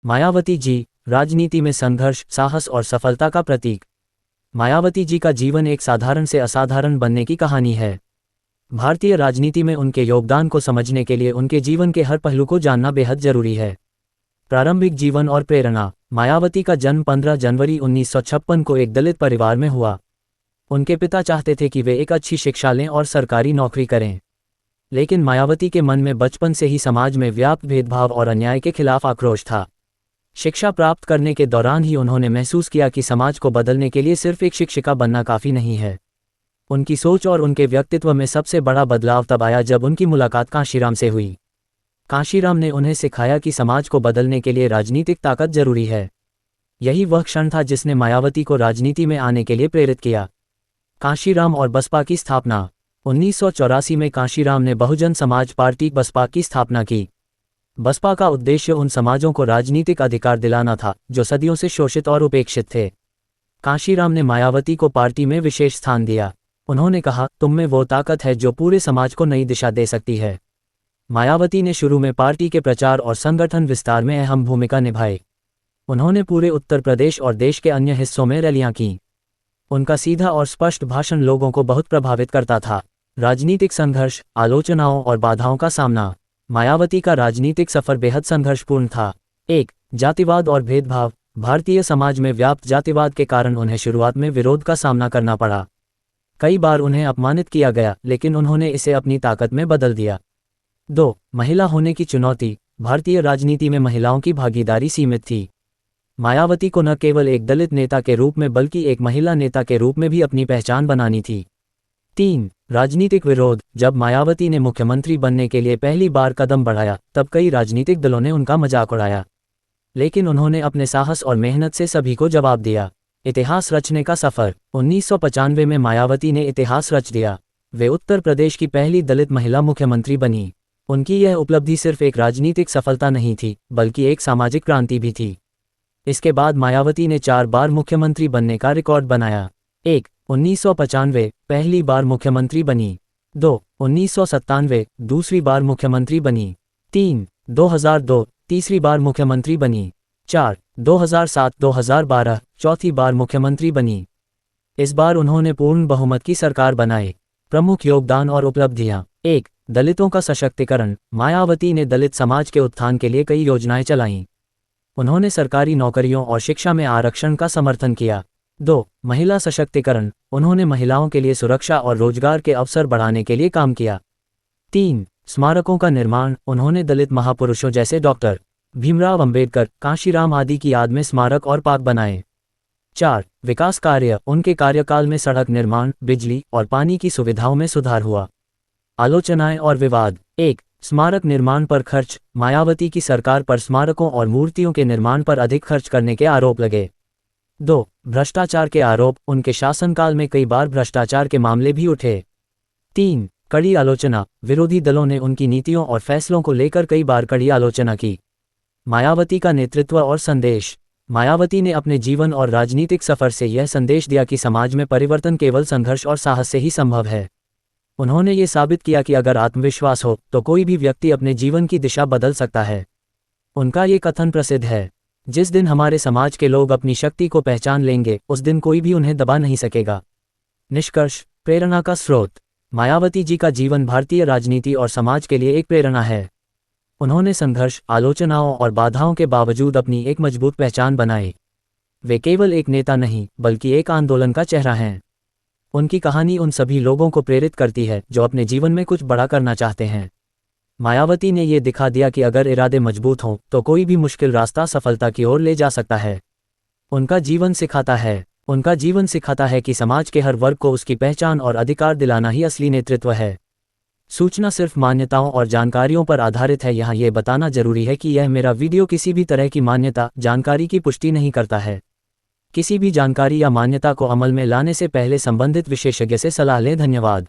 मायावती जी, राजनीति में संघर्ष, साहस और सफलता का प्रतीक। मायावती जी का जीवन एक साधारण से असाधारण बनने की कहानी है। भारतीय राजनीति में उनके योगदान को समझने के लिए उनके जीवन के हर पहलू को जानना बेहद जरूरी है। प्रारंभिक जीवन और प्रेरणा। मायावती का जन्म 15 जनवरी 1956 को एक दलित परिवार में हुआ। उनके पिता चाहते थे कि वे एक अच्छी शिक्षा लें और सरकारी नौकरी करें, लेकिन मायावती के मन में बचपन से ही समाज में व्याप्त भेदभाव और अन्याय के खिलाफ आक्रोश था। शिक्षा प्राप्त करने के दौरान ही उन्होंने महसूस किया कि समाज को बदलने के लिए सिर्फ एक शिक्षिका बनना काफ़ी नहीं है। उनकी सोच और उनके व्यक्तित्व में सबसे बड़ा बदलाव तब आया जब उनकी मुलाकात कांशीराम से हुई। कांशीराम ने उन्हें सिखाया कि समाज को बदलने के लिए राजनीतिक ताकत जरूरी है। यही वह क्षण था जिसने मायावती को राजनीति में आने के लिए प्रेरित किया। कांशीराम और बसपा की स्थापना। 1984 में कांशीराम ने बहुजन समाज पार्टी बसपा की स्थापना की। बसपा का उद्देश्य उन समाजों को राजनीतिक अधिकार दिलाना था जो सदियों से शोषित और उपेक्षित थे। कांशीराम ने मायावती को पार्टी में विशेष स्थान दिया। उन्होंने कहा, तुम में वो ताकत है जो पूरे समाज को नई दिशा दे सकती है। मायावती ने शुरू में पार्टी के प्रचार और संगठन विस्तार में अहम भूमिका निभाई। उन्होंने पूरे उत्तर प्रदेश और देश के अन्य हिस्सों में रैलियां की। उनका सीधा और स्पष्ट भाषण लोगों को बहुत प्रभावित करता था। राजनीतिक संघर्ष, आलोचनाओं और बाधाओं का सामना। मायावती का राजनीतिक सफर बेहद संघर्षपूर्ण था। 1. जातिवाद और भेदभाव। भारतीय समाज में व्याप्त जातिवाद के कारण उन्हें शुरुआत में विरोध का सामना करना पड़ा। कई बार उन्हें अपमानित किया गया, लेकिन उन्होंने इसे अपनी ताकत में बदल दिया। 2. महिला होने की चुनौती। भारतीय राजनीति में महिलाओं की भागीदारी सीमित थी। मायावती को न केवल एक दलित नेता के रूप में बल्कि एक महिला नेता के रूप में भी अपनी पहचान बनानी थी। 3. राजनीतिक विरोध। जब मायावती ने मुख्यमंत्री बनने के लिए पहली बार कदम बढ़ाया, तब कई राजनीतिक दलों ने उनका मजाक उड़ाया, लेकिन उन्होंने अपने साहस और मेहनत से सभी को जवाब दिया। इतिहास रचने का सफर। 1995 में मायावती ने इतिहास रच दिया। वे उत्तर प्रदेश की पहली दलित महिला मुख्यमंत्री बनी। उनकी यह उपलब्धि सिर्फ एक राजनीतिक सफलता नहीं थी, बल्कि एक सामाजिक क्रांति भी थी। इसके बाद मायावती ने 4 बार मुख्यमंत्री बनने का रिकॉर्ड बनाया। 1. 1995 पहली बार मुख्यमंत्री बनी। 2. 1997 दूसरी बार मुख्यमंत्री बनी। 3. 2002 तीसरी बार मुख्यमंत्री बनी। 4. 2007-2012 चौथी बार मुख्यमंत्री बनी। इस बार उन्होंने पूर्ण बहुमत की सरकार बनाई। प्रमुख योगदान और उपलब्धियां। 1. दलितों का सशक्तिकरण। मायावती ने दलित समाज के उत्थान के लिए कई योजनाएं चलाईं। उन्होंने सरकारी नौकरियों और शिक्षा में आरक्षण का समर्थन किया। 2. महिला सशक्तिकरण। उन्होंने महिलाओं के लिए सुरक्षा और रोजगार के अवसर बढ़ाने के लिए काम किया। 3. स्मारकों का निर्माण। उन्होंने दलित महापुरुषों जैसे डॉक्टर भीमराव अंबेडकर, कांशीराम आदि की याद में स्मारक और पार्क बनाए। 4. विकास कार्य। उनके कार्यकाल में सड़क निर्माण, बिजली और पानी की सुविधाओं में सुधार हुआ। आलोचनाएं और विवाद। 1. स्मारक निर्माण पर खर्च। मायावती की सरकार पर स्मारकों और मूर्तियों के निर्माण पर अधिक खर्च करने के आरोप लगे। 2. भ्रष्टाचार के आरोप। उनके शासनकाल में कई बार भ्रष्टाचार के मामले भी उठे। 3. कड़ी आलोचना। विरोधी दलों ने उनकी नीतियों और फैसलों को लेकर कई बार कड़ी आलोचना की। मायावती का नेतृत्व और संदेश। मायावती ने अपने जीवन और राजनीतिक सफर से यह संदेश दिया कि समाज में परिवर्तन केवल संघर्ष और साहस से ही संभव है। उन्होंने ये साबित किया कि अगर आत्मविश्वास हो तो कोई भी व्यक्ति अपने जीवन की दिशा बदल सकता है। उनका ये कथन प्रसिद्ध है, जिस दिन हमारे समाज के लोग अपनी शक्ति को पहचान लेंगे, उस दिन कोई भी उन्हें दबा नहीं सकेगा। निष्कर्ष। प्रेरणा का स्रोत। मायावती जी का जीवन भारतीय राजनीति और समाज के लिए एक प्रेरणा है। उन्होंने संघर्ष, आलोचनाओं और बाधाओं के बावजूद अपनी एक मजबूत पहचान बनाई। वे केवल एक नेता नहीं, बल्कि एक आंदोलन का चेहरा हैं। उनकी कहानी उन सभी लोगों को प्रेरित करती है जो अपने जीवन में कुछ बड़ा करना चाहते हैं। मायावती ने ये दिखा दिया कि अगर इरादे मजबूत हों तो कोई भी मुश्किल रास्ता सफलता की ओर ले जा सकता है। उनका जीवन सिखाता है कि समाज के हर वर्ग को उसकी पहचान और अधिकार दिलाना ही असली नेतृत्व है। सूचना सिर्फ मान्यताओं और जानकारियों पर आधारित है। यहाँ ये बताना जरूरी है कि यह मेरा वीडियो किसी भी तरह की मान्यता, जानकारी की पुष्टि नहीं करता है। किसी भी जानकारी या मान्यता को अमल में लाने से पहले संबंधित विशेषज्ञ से सलाह लें। धन्यवाद।